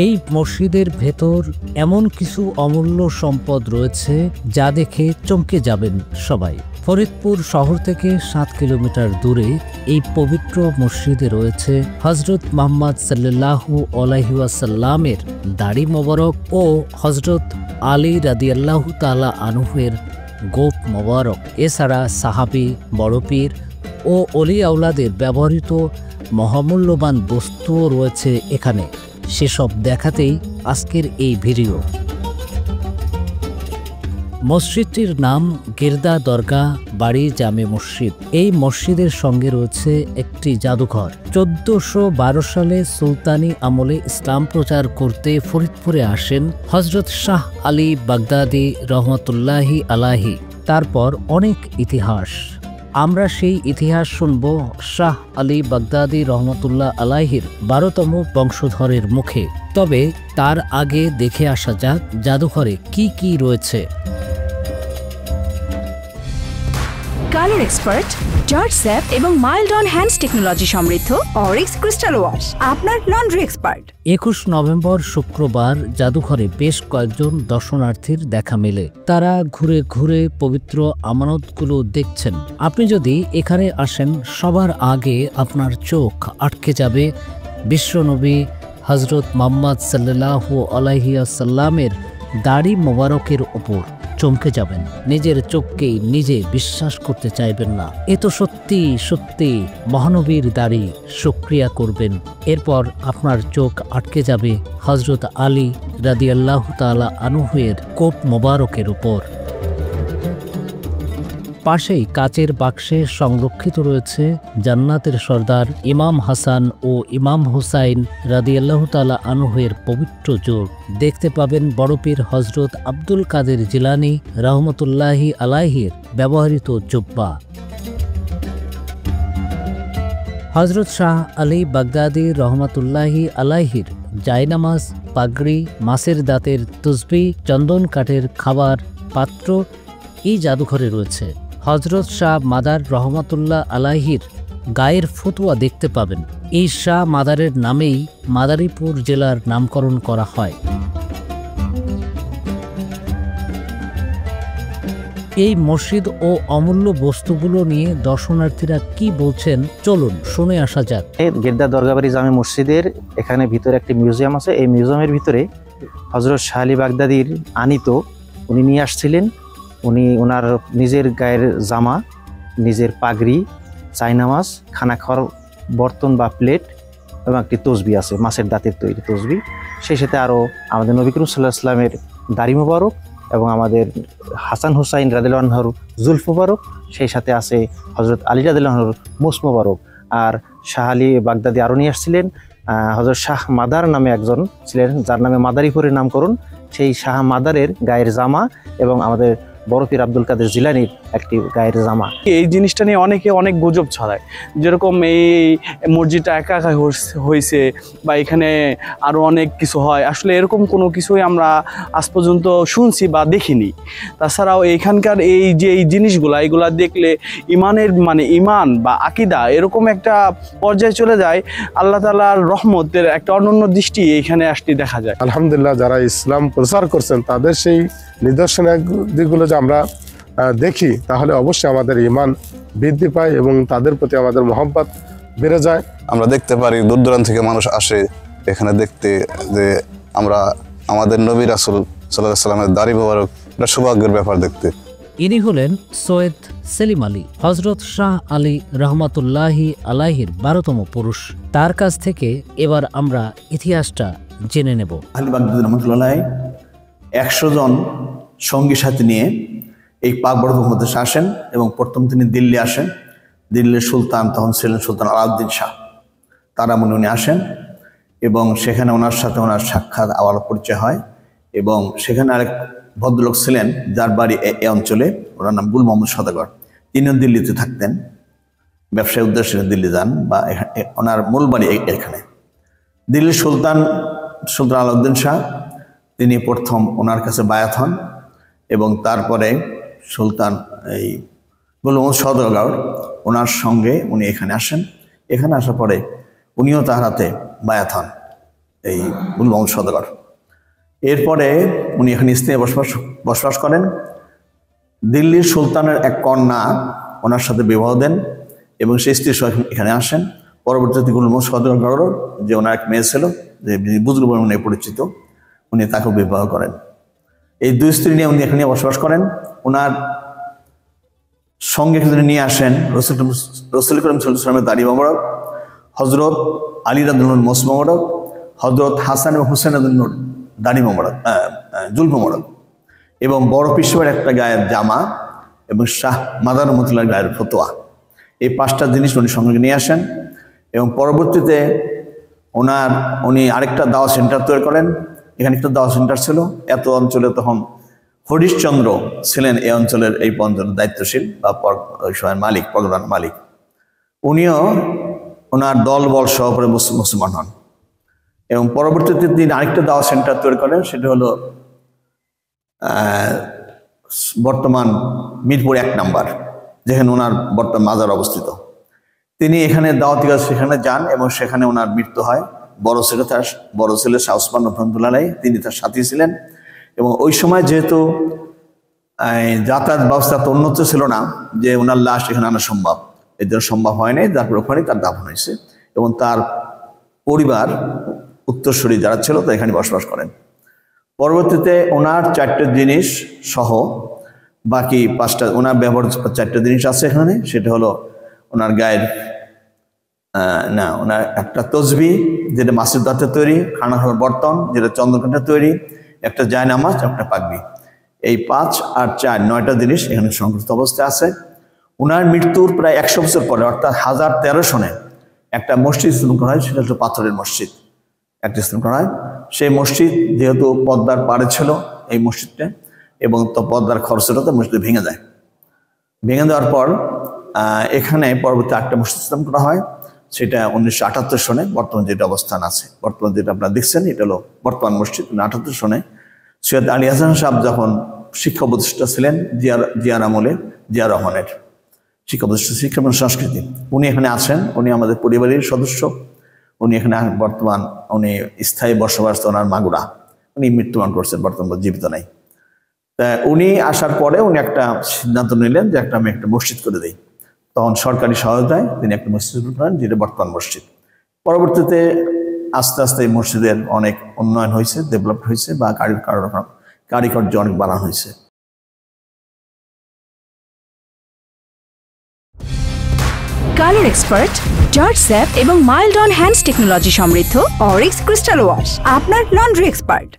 এই মসজিদের ভেতর এমন কিছু অমূল্য সম্পদ রয়েছে যা দেখে চমকে যাবেন সবাই। ফরিদপুর শহর থেকে 7 কিলোমিটার দূরে এই পবিত্র মসজিদে রয়েছে হজরত মুহাম্মদ সাল্লাল্লাহু আলাইহি ওয়াসাল্লামের দাড়ি মোবারক ও হজরত আলী রাদিয়াল্লাহু তাআলা আনহুর গোপ মোবারক। এছাড়া সাহাবী, বড় পীর ও অলি আওলাদের ব্যবহৃত মহামূল্যবান বস্তুও রয়েছে এখানে। সেসব দেখাতেই আজকের এই ভিডিও। মসজিদটির নাম গিরদা দরগাহ বাড়ি জামে মসজিদ। এই মসজিদের সঙ্গে রয়েছে একটি জাদুঘর। 1412 সালে সুলতানি আমলে ইসলাম প্রচার করতে ফরিদপুরে আসেন হজরত শাহ আলী বাগদাদি রহমতুল্লাহি আলাহি। তারপর অনেক ইতিহাস, আমরা সেই ইতিহাস শুনব শাহ আলী বাগদাদি রহমতুল্লাহ আলাহির 12তম বংশধরের মুখে। তবে তার আগে দেখে আসা যাক জাদুঘরে কি কি রয়েছে। কালার এক্সপার্ট, জর্জ স্যাপ এবং মাইল্ড অন হ্যান্ডস টেকনোলজি সমৃদ্ধ অরিক্স ক্রিস্টাল ওয়াশ আপনার লন্ড্রি এক্সপার্ট। 21 নভেম্বর শুক্রবার জাদুঘরে বেশ কয়েকজন দর্শনার্থীর দেখা মেলে। তারা ঘুরে ঘুরে পবিত্র আমানতগুলো দেখছেন। আপনি যদি এখানে আসেন, সবার আগে আপনার চোখ আটকে যাবে বিশ্বনবী হজরত মুহাম্মদ সাল্লাল্লাহু আলাইহি ওয়াসাল্লামের দাড়ি মোবারকের উপর। চমকে যাবেন, নিজের চোখকেই নিজে বিশ্বাস করতে চাইবেন না। এ তো সত্যি সত্যি মহানবীর দাড়ি। শুকরিয়া করবেন। এরপর আপনার চোখ আটকে যাবে হজরত আলী রাদিয়াল্লাহু তাআলা আনহুর কোপ মোবারকের উপর। পাশেই কাচের বাক্সে সংরক্ষিত রয়েছে জান্নাতের সর্দার ইমাম হাসান ও ইমাম হুসাইন রাদিয়াল্লাহু তাআলা আনহুর পবিত্র জোড়। দেখতে পাবেন বড় পীর হজরত আব্দুল কাদের জিলানী রহমতুল্লাহি আলাইহির ব্যবহৃত জুব্বা। হজরত শাহ আলী বাগদাদি রহমতুল্লাহি আলাইহির জায়নামাজ, পাগড়ি, মাছের দাঁতের তসবি, চন্দন কাঠের খাবার পাত্র এই জাদুঘরে রয়েছে। হজরত শাহ মাদার রহমতুল্লাহ আলাইহির গায়ের ফতুয়া দেখতে পাবেন। এই শাহ মাদারের নামেই মাদারীপুর জেলার নামকরণ করা হয়। এই মসজিদ ও অমূল্য বস্তুগুলো নিয়ে দর্শনার্থীরা কি বলছেন চলুন শুনে আসা যাক। গিরদা দরগাহ বাড়ি জামে মসজিদের এখানে ভিতরে একটি মিউজিয়াম আছে। এই মিউজিয়ামের ভিতরে হজরত শাহ আলী বাগদাদির আনিত উনি নিয়ে আসছিলেন। উনি ওনার নিজের গায়ের জামা, নিজের পাগড়ি, চাইনামাজ, খানা খাওয়ার বর্তন বা প্লেট এবং একটি তসবি আছে, মাছের দাঁতের তৈরি তসবি। সেই সাথে আরও আমাদের নবী করিম সাল্লাল্লাহু আলাইহি ওয়াসাল্লামের দাড়ি মোবারক এবং আমাদের হাসান হুসাইন রাদিয়াল্লাহু আনহুর জুলফ মোবারক। সেই সাথে আছে হজরত আলী রাদিয়াল্লাহু আনহুর মোস মোবারক। আর শাহ আলী বাগদাদি আরও নিয়ে আসছিলেন হজরত শাহ মাদার নামে একজন ছিলেন, যার নামে মাদারীপুরের নামকরণ। সেই শাহ মাদারের গায়ের জামা এবং আমাদের বড় পীর আব্দুল কাদের জিলানির একটি গায়ের জামা। এই জিনিসটা নিয়ে অনেকে অনেক গুজব ছড়ায়, যেরকম এই মসজিদটা একা একা হয়েছে বা এখানে আরও অনেক কিছু হয়। আসলে এরকম কোনো কিছুই আমরা আজ পর্যন্ত শুনছি বা দেখিনি। তাছাড়াও এইখানকার এই যে এই জিনিসগুলা, এগুলা দেখলে ইমানের ইমান বা আকিদা এরকম একটা পর্যায়ে চলে যায়। আল্লাহ তাআলার রহমতের একটা অনন্য দৃষ্টি এইখানে আসলে দেখা যায়। আলহামদুলিল্লাহ, যারা ইসলাম প্রচার করছেন তাদের সেই নিদর্শনের দিকগুলো যে আমরা দেখি, তাহলে অবশ্যই আমাদের ঈমান বৃদ্ধি পায় এবং তাদের প্রতি আমাদের মহব্বত বেড়ে যায়। আমরা দেখতে পারি দূর দূরান্ত থেকে মানুষ আসে এখানে দেখতে, যে আমরা আমাদের নবী রাসূল সাল্লাল্লাহু আলাইহি ওয়াসাল্লামের দাড়ি মোবারক, এটা সৌভাগ্যের ব্যাপার দেখতে। ইনি হলেন সৈয়দ সেলিম আলী, হজরত শাহ আলী রহমতুল্লাহি আলাইহির 12তম পুরুষ। তার কাছ থেকে এবার আমরা ইতিহাসটা জেনে নেব। আলী বাগদাদি রহমতুল্লাহ 100 জন সঙ্গী সাথী নিয়ে এই পাক বরকত মধ্যে আসেন এবং প্রথম তিনি দিল্লি আসেন। দিল্লির সুলতান তখন ছিলেন সুলতান আলাউদ্দিন শাহ। তারা উনি আসেন এবং সেখানে ওনার সাথে ওনার সাক্ষাৎ আবার পরিচয় হয়। এবং সেখানে আরেক ভদ্রলোক ছিলেন যার বাড়ি এই অঞ্চলে, ওনার নাম গুল মোহাম্মদ সওদাগর। তিনিও দিল্লিতে থাকতেন, ব্যবসায় উদ্দেশ্যে দিল্লি যান বা ওনার মূল বাড়ি এখানে। দিল্লির সুলতান আলাউদ্দিন শাহ তিনি প্রথম ওনার কাছে বায়াত হন এবং তারপরে সুলতান এই গুল মোহাম্মদ সওদাগর ওনার সঙ্গে উনি এখানে আসেন। এখানে আসার পরে উনিও তার হাতে বায়াত হন এই গুল মোহাম্মদ সওদাগর। এরপরে উনি এখানে স্থায়ী বসবাস করেন। দিল্লির সুলতানের এক কন্যা ওনার সাথে বিবাহ দেন এবং সেই স্ত্রী এখানে আসেন। পরবর্তীতে গুল মোহাম্মদ সওদাগর, যে ওনার এক মেয়ে ছিল, যে বুজরুগ নামে পরিচিত, উনি তাকে বিবাহ করেন। এই দুই স্ত্রী নিয়ে উনি এখানে বসবাস করেন। ওনার সঙ্গে নিয়ে আসেন রসুল করিম সাল্লাল্লাহু দাড়ি মোবারক, হজরত আলী রাদিয়াল্লাহু আনহু মোস মোবারক, হজরত হাসান এবং হুসেন রাদিয়াল্লাহু আনহু দাড়ি মোবারক, জুলফ মোবারক, এবং বড় পিসের একটা গায়ের জামা এবং শাহ মাদার রহমতুল্লাহর গায়ের ফতোয়া। এই 5টা জিনিস উনি সঙ্গে নিয়ে আসেন এবং পরবর্তীতে উনি আরেকটা দাওয়া সেন্টার তৈরি করেন। এখানে একটা দাওয়া সেন্টার ছিল। এত অঞ্চলে তখন হরিশচন্দ্র ছিলেন এই অঞ্চলের এই অঞ্চলের দায়িত্বশীল বা ওই সময়ের মালিক, পরগনার মালিক। উনিও ওনার দল বল সহ করে মুসলমান হন এবং পরবর্তীতে তিনি আরেকটা দাওয়া সেন্টার তৈরি করেন। সেটা হলো বর্তমান মিরপুর 1 নম্বর, যেখানে ওনার বর্তমান মাজার অবস্থিত। তিনি এখানে দাওয়াতি কাজ সেখানে যান এবং সেখানে ওনার মৃত্যু হয়। বড় ছেলে শাহ ওসমান রহমতুল্লাহ আলাইহি, তিনি তার সাথী ছিলেন। এবং ওই সময় যেহেতু যাতায়াত ব্যবস্থা তো উন্নত ছিল না যে ওনার লাশ এখানে আনা সম্ভব, এর জন্য সম্ভব হয় নাই। তারপর ওখানে তার দাফন হয়েছে এবং তার পরিবার উত্তরসূরি যারা ছিল তা এখানে বসবাস করেন। পরবর্তীতে ওনার 4টে জিনিস সহ বাকি 5টা ওনার ব্যবহার 4টে জিনিস আছে এখানে। সেটা হলো ওনার গায়ের ওনার একটা তসবি যেটা মাসির দাঁতের তৈরি, খানা খাওয়ার বর্তন যেটা চন্দ্রকান্তের তৈরি, একটা জায়নামাজ, একটা পাগড়ি। এই 5 আর 4 9টা জিনিস এখানে সংরক্ষিত অবস্থায় আছে। ওনার মৃত্যুর প্রায় 100 বছর পরে অর্থাৎ 1013 সনে একটা মসজিদ স্থাপন করা হয়। সেটা হচ্ছে পাথরের মসজিদ একটা স্থাপন করা হয়। সেই মসজিদ যেহেতু পদ্মার পাড়ে ছিল এই মসজিদটা, এবং তো পদ্মার খরচটা তো মসজিদে ভেঙে যায়। ভেঙে দেওয়ার পর এখানে পরবর্তী একটা মসজিদ স্থাপন করা হয়। সেটা 1978 সনে বর্তমান যেটা অবস্থান আছে, বর্তমান যেটা আপনারা দেখছেন, এটা হলো বর্তমান মসজিদ। 1978 সনে সৈয়দ আলী হাসান সাহেব যখন শিক্ষা উপদেষ্টা ছিলেন, জিয়ার আমলে, জিয়া রহমানের শিক্ষা উপদেষ্টা, শিক্ষা এবং সংস্কৃতি, উনি এখানে আছেন। উনি আমাদের পরিবারের সদস্য। উনি এখানে বর্তমান উনি স্থায়ী বসবাস, ওনার মাগুরা। উনি মৃত্যুবরণ করছেন, বর্তমান জীবিত নাই। তা উনি আসার পরে উনি একটা সিদ্ধান্ত নিলেন যে আমি একটা মসজিদ করে দিই। তখন সরকারি সহায়তায় তিনি একটা মসজিদ করেন, যেটা বর্তমান মসজিদ। পরবর্তীতে আস্তে আস্তে এই মসজিদের অনেক উন্নয়ন হয়েছে, ডেভেলপ হয়েছে, বা কারিগর্য অনেক বাড়ানো হয়েছে। কালার এক্সপার্ট, জর্জ স্যাপ এবং মাইল্ড অন হ্যান্ডস টেকনোলজি সমৃদ্ধ অরিক্স ক্রিস্টাল ওয়াশ আপনার লন্ড্রি এক্সপার্ট।